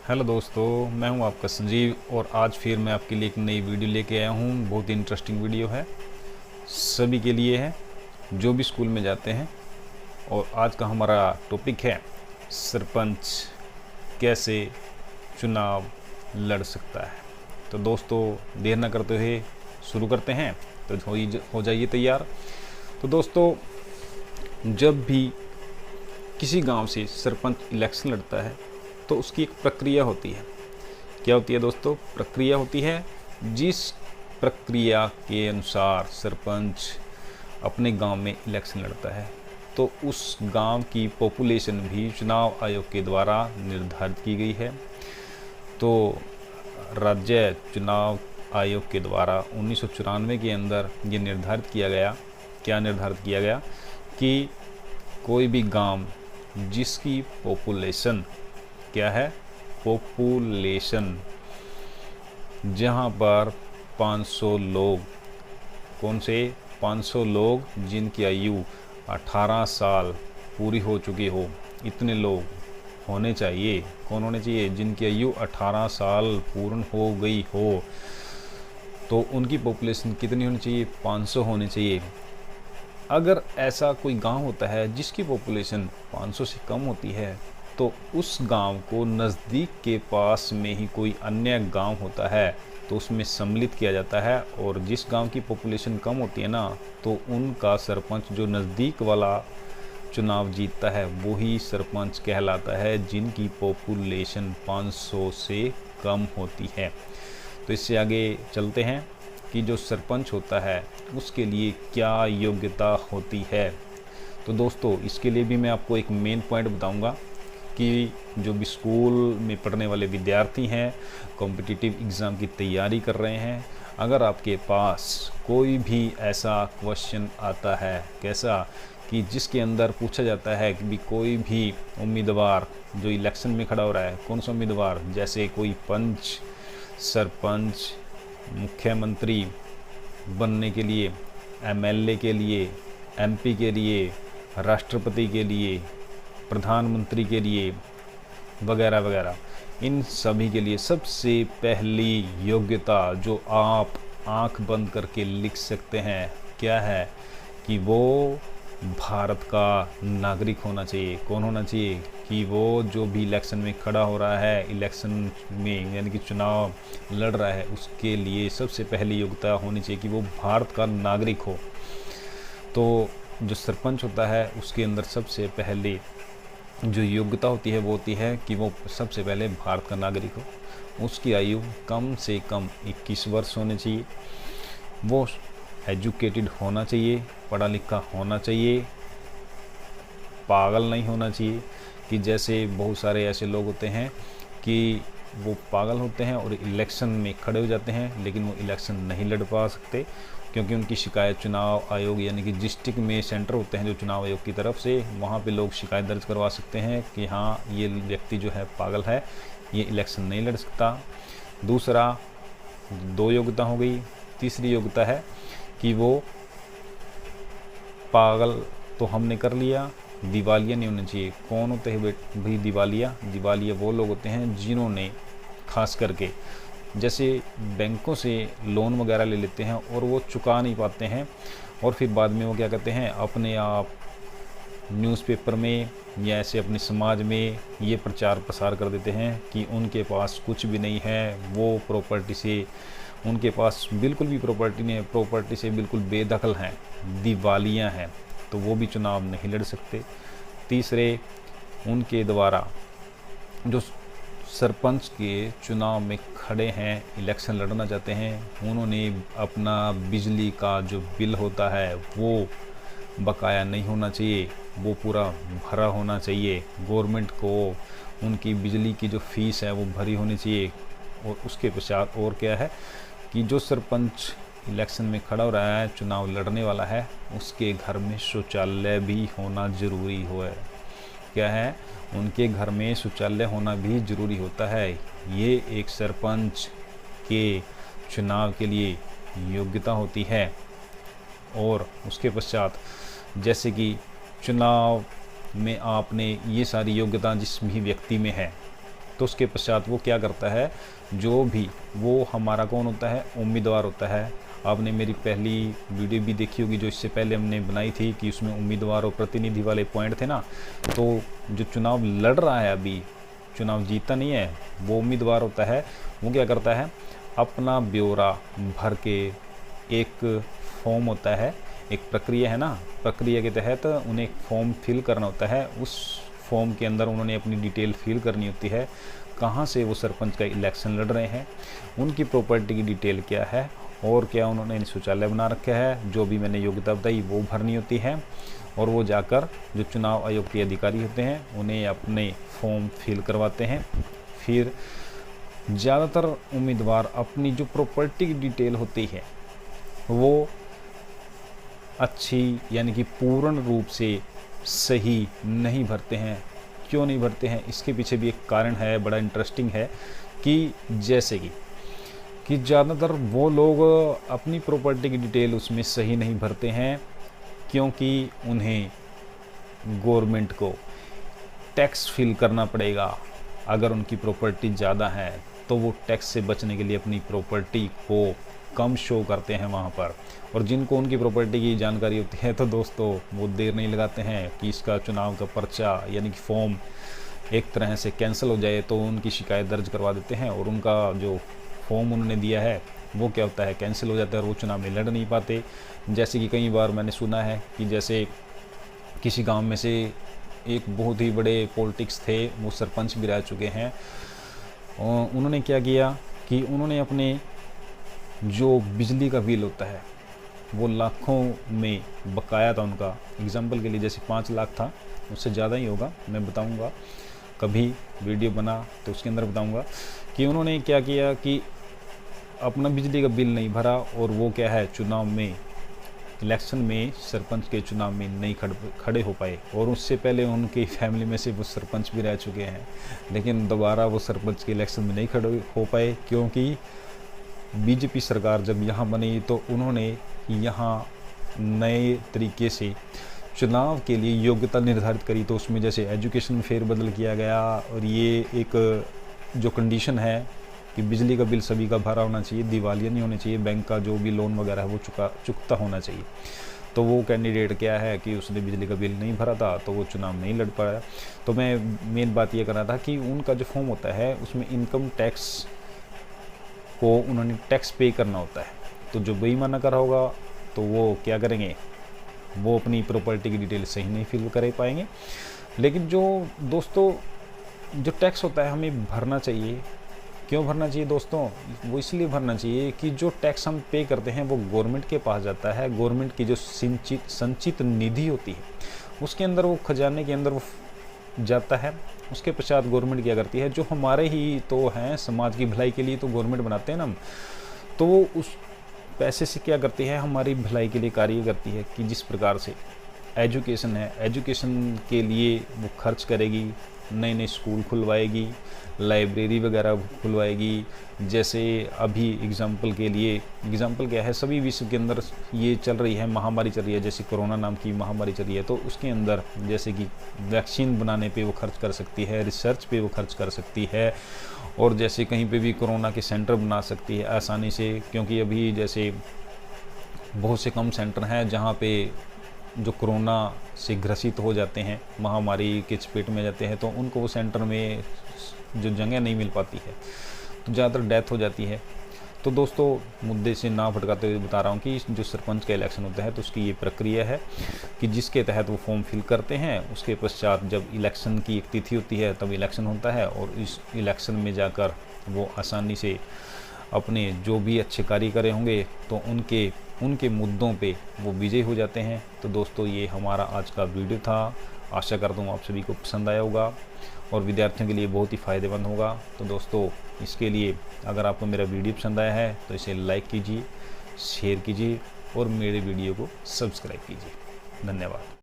Hello दोस्तों, मैं हूं आपका संजीव और आज फिर मैं आपके लिए एक नई वीडियो लेके आया हूं। बहुत ही इंटरेस्टिंग वीडियो है, सभी के लिए है जो भी स्कूल में जाते हैं। और आज का हमारा टॉपिक है सरपंच कैसे चुनाव लड़ सकता है। तो दोस्तों, देर ना करते हुए शुरू करते हैं। तो हो जाइए तैयार। तो दोस्तों, जब भी किसी गांव से सरपंच इलेक्शन लड़ता है तो उसकी एक प्रक्रिया होती है। क्या होती है दोस्तों? प्रक्रिया होती है। जिस प्रक्रिया के अनुसार सरपंच अपने गांव में इलेक्शन लड़ता है तो उस गांव की पॉपुलेशन भी चुनाव आयोग के द्वारा निर्धारित की गई है। तो राज्य चुनाव आयोग के द्वारा 1994 के अंदर ये निर्धारित किया गया। क्या निर्धारित किया गया कि कोई भी गांव जिसकी पॉपुलेशन क्या है, पॉपुलेशन जहां पर 500 लोग, कौन से 500 लोग जिनकी आयु 18 साल पूरी हो चुकी हो, इतने लोग होने चाहिए। कौन होने चाहिए? जिनकी आयु 18 साल पूर्ण हो गई हो। तो उनकी पॉपुलेशन कितनी होनी चाहिए? 500 होनी चाहिए। अगर ऐसा कोई गांव होता है जिसकी पॉपुलेशन 500 से कम होती है तो उस गांव को नज़दीक के पास में ही कोई अन्य गांव होता है तो उसमें सम्मिलित किया जाता है। और जिस गांव की पॉपुलेशन कम होती है ना, तो उनका सरपंच जो नज़दीक वाला चुनाव जीतता है वो ही सरपंच कहलाता है, जिनकी पॉपुलेशन 500 से कम होती है। तो इससे आगे चलते हैं कि जो सरपंच होता है उसके लिए क्या योग्यता होती है। तो दोस्तों, इसके लिए भी मैं आपको एक मेन पॉइंट बताऊंगा कि जो भी स्कूल में पढ़ने वाले विद्यार्थी हैं, कॉम्पिटिटिव एग्ज़ाम की तैयारी कर रहे हैं, अगर आपके पास कोई भी ऐसा क्वेश्चन आता है, कैसा कि जिसके अंदर पूछा जाता है कि भी कोई भी उम्मीदवार जो इलेक्शन में खड़ा हो रहा है, कौन सा उम्मीदवार, जैसे कोई पंच, सरपंच, मुख्यमंत्री बनने के लिए, एमएलए के लिए, एमपी के लिए, राष्ट्रपति के लिए, प्रधानमंत्री के लिए, वगैरह वगैरह, इन सभी के लिए सबसे पहली योग्यता जो आप आंख बंद करके लिख सकते हैं क्या है कि वो भारत का नागरिक होना चाहिए। कौन होना चाहिए? कि वो जो भी इलेक्शन में खड़ा हो रहा है, इलेक्शन में यानी कि चुनाव लड़ रहा है, उसके लिए सबसे पहली योग्यता होनी चाहिए कि वो भारत का नागरिक हो। तो जो सरपंच होता है उसके अंदर सबसे पहले जो योग्यता होती है वो होती है कि वो सबसे पहले भारत का नागरिक हो। उसकी आयु कम से कम 21 वर्ष होनी चाहिए। वो एजुकेटेड होना चाहिए, पढ़ा लिखा होना चाहिए, पागल नहीं होना चाहिए। कि जैसे बहुत सारे ऐसे लोग होते हैं कि वो पागल होते हैं और इलेक्शन में खड़े हो जाते हैं लेकिन वो इलेक्शन नहीं लड़ पा सकते क्योंकि उनकी शिकायत चुनाव आयोग यानी कि डिस्ट्रिक्ट में सेंटर होते हैं जो चुनाव आयोग की तरफ से, वहाँ पे लोग शिकायत दर्ज करवा सकते हैं कि हाँ, ये व्यक्ति जो है पागल है, ये इलेक्शन नहीं लड़ सकता। दूसरा, 2 योग्यता हो गई। तीसरी योग्यता है कि वो पागल तो हमने कर लिया, दिवालिया नहीं होना चाहिए। कौन होते हैं भाई दिवालिया? दिवालिया वो लोग होते हैं जिन्होंने खास करके जैसे बैंकों से लोन वगैरह ले लेते हैं और वो चुका नहीं पाते हैं और फिर बाद में वो क्या करते हैं, अपने आप न्यूज़पेपर में या ऐसे अपने समाज में ये प्रचार प्रसार कर देते हैं कि उनके पास कुछ भी नहीं है, वो प्रॉपर्टी से, उनके पास बिल्कुल भी प्रॉपर्टी नहीं है, प्रॉपर्टी से बिल्कुल बेदखल हैं, दिवालिया हैं, तो वो भी चुनाव नहीं लड़ सकते। तीसरे, उनके द्वारा जो सरपंच के चुनाव में खड़े हैं, इलेक्शन लड़ना चाहते हैं, उन्होंने अपना बिजली का जो बिल होता है वो बकाया नहीं होना चाहिए, वो पूरा भरा होना चाहिए। गवर्नमेंट को उनकी बिजली की जो फीस है वो भरी होनी चाहिए। और उसके पश्चात और क्या है कि जो सरपंच इलेक्शन में खड़ा हो रहा है, चुनाव लड़ने वाला है, उसके घर में शौचालय भी होना ज़रूरी हो है। क्या है? उनके घर में शौचालय होना भी ज़रूरी होता है। ये एक सरपंच के चुनाव के लिए योग्यता होती है। और उसके पश्चात जैसे कि चुनाव में आपने ये सारी योग्यता जिस भी व्यक्ति में है तो उसके पश्चात वो क्या करता है, जो भी वो हमारा कौन होता है, उम्मीदवार होता है। आपने मेरी पहली वीडियो भी देखी होगी जो इससे पहले हमने बनाई थी कि उसमें उम्मीदवार और प्रतिनिधि वाले पॉइंट थे ना। तो जो चुनाव लड़ रहा है, अभी चुनाव जीता नहीं है, वो उम्मीदवार होता है। वो क्या करता है, अपना ब्यौरा भर के, एक फॉर्म होता है, एक प्रक्रिया है ना, प्रक्रिया के तहत उन्हें एक फॉर्म फिल करना होता है। उस फॉर्म के अंदर उन्होंने अपनी डिटेल फिल करनी होती है, कहाँ से वो सरपंच का इलेक्शन लड़ रहे हैं, उनकी प्रॉपर्टी की डिटेल क्या है, और क्या उन्होंने शौचालय बना रखा है, जो भी मैंने योग्यता बताई वो भरनी होती है। और वो जाकर जो चुनाव आयोग के अधिकारी होते हैं उन्हें अपने फॉर्म फिल करवाते हैं। फिर ज़्यादातर उम्मीदवार अपनी जो प्रॉपर्टी की डिटेल होती है वो अच्छी, यानी कि पूर्ण रूप से सही नहीं भरते हैं। क्यों नहीं भरते हैं, इसके पीछे भी एक कारण है, बड़ा इंटरेस्टिंग है। कि जैसे कि ज़्यादातर वो लोग अपनी प्रॉपर्टी की डिटेल उसमें सही नहीं भरते हैं, क्योंकि उन्हें गवर्नमेंट को टैक्स फिल करना पड़ेगा। अगर उनकी प्रॉपर्टी ज़्यादा है तो वो टैक्स से बचने के लिए अपनी प्रॉपर्टी को कम शो करते हैं वहाँ पर। और जिनको उनकी प्रॉपर्टी की जानकारी होती है तो दोस्तों वो देर नहीं लगाते हैं कि इसका चुनाव का पर्चा यानी कि फॉर्म एक तरह से कैंसिल हो जाए तो उनकी शिकायत दर्ज करवा देते हैं, और उनका जो फॉर्म उन्होंने दिया है वो क्या होता है, कैंसिल हो जाता है, और वो चुनाव में लड़ नहीं पाते। जैसे कि कई बार मैंने सुना है कि जैसे किसी गांव में से एक बहुत ही बड़े पॉलिटिक्स थे, वो सरपंच भी रह चुके हैं, और उन्होंने क्या किया कि उन्होंने अपने जो बिजली का बिल होता है वो लाखों में बकाया था उनका। एग्जाम्पल के लिए जैसे 5 लाख था, उससे ज़्यादा ही होगा, मैं बताऊंगा कभी वीडियो बना तो उसके अंदर बताऊंगा कि उन्होंने क्या किया कि अपना बिजली का बिल नहीं भरा, और वो क्या है, चुनाव में, इलेक्शन में, सरपंच के चुनाव में नहीं खड़े हो पाए। और उससे पहले उनकी फैमिली में से वो सरपंच भी रह चुके हैं, लेकिन दोबारा वो सरपंच के इलेक्शन में नहीं खड़े हो पाए, क्योंकि बीजेपी सरकार जब यहाँ बनी तो उन्होंने यहाँ नए तरीके से चुनाव के लिए योग्यता निर्धारित करी। तो उसमें जैसे एजुकेशन में फेरबदल किया गया, और ये एक जो कंडीशन है कि बिजली का बिल सभी का भरा होना चाहिए, दिवालिया नहीं होना चाहिए, बैंक का जो भी लोन वगैरह है वो चुकता होना चाहिए। तो वो कैंडिडेट क्या है कि उसने बिजली का बिल नहीं भरा था, तो वो चुनाव नहीं लड़ पाया। तो मैं मेन बात ये कर रहा था कि उनका जो फॉर्म होता है उसमें इनकम टैक्स को उन्होंने टैक्स पे करना होता है। तो जो बेईमाना करा होगा तो वो क्या करेंगे, वो अपनी प्रॉपर्टी की डिटेल सही नहीं फिल कर पाएंगे। लेकिन जो दोस्तों जो टैक्स होता है हमें भरना चाहिए। क्यों भरना चाहिए दोस्तों, वो इसलिए भरना चाहिए कि जो टैक्स हम पे करते हैं वो गवर्नमेंट के पास जाता है। गवर्नमेंट की जो संचित निधि होती है उसके अंदर, वो खजाने के अंदर वो जाता है। उसके पश्चात गवर्नमेंट क्या करती है, जो हमारे ही तो हैं, समाज की भलाई के लिए तो गवर्नमेंट बनाते हैं ना हम, तो वो उस पैसे से क्या करती है, हमारी भलाई के लिए कार्य करती है। कि जिस प्रकार से एजुकेशन है, एजुकेशन के लिए वो खर्च करेगी, नए नए स्कूल खुलवाएगी, लाइब्रेरी वगैरह खुलवाएगी। जैसे अभी एग्जाम्पल के लिए, एग्जाम्पल क्या है, सभी विश्व के अंदर ये चल रही है, महामारी चल रही है, जैसे कोरोना नाम की महामारी चल रही है, तो उसके अंदर जैसे कि वैक्सीन बनाने पे वो खर्च कर सकती है, रिसर्च पे वो खर्च कर सकती है, और जैसे कहीं पे भी कोरोना के सेंटर बना सकती है आसानी से। क्योंकि अभी जैसे बहुत से कम सेंटर हैं जहाँ पे जो कोरोना से ग्रसित हो जाते हैं, महामारी के चपेट में जाते हैं, तो उनको वो सेंटर में जो जगह नहीं मिल पाती है तो ज़्यादातर डेथ हो जाती है। तो दोस्तों मुद्दे से ना भटकाते हुए बता रहा हूँ कि जो सरपंच का इलेक्शन होता है तो उसकी ये प्रक्रिया है कि जिसके तहत वो फॉर्म फिल करते हैं, उसके पश्चात जब इलेक्शन की एक तिथि होती है तब इलेक्शन होता है, और इस इलेक्शन में जाकर वो आसानी से अपने जो भी अच्छे कार्य करे होंगे तो उनके मुद्दों पे वो विजयी हो जाते हैं। तो दोस्तों ये हमारा आज का वीडियो था, आशा करता हूँ आप सभी को पसंद आया होगा और विद्यार्थियों के लिए बहुत ही फ़ायदेमंद होगा। तो दोस्तों इसके लिए अगर आपको मेरा वीडियो पसंद आया है तो इसे लाइक कीजिए, शेयर कीजिए और मेरे वीडियो को सब्सक्राइब कीजिए। धन्यवाद।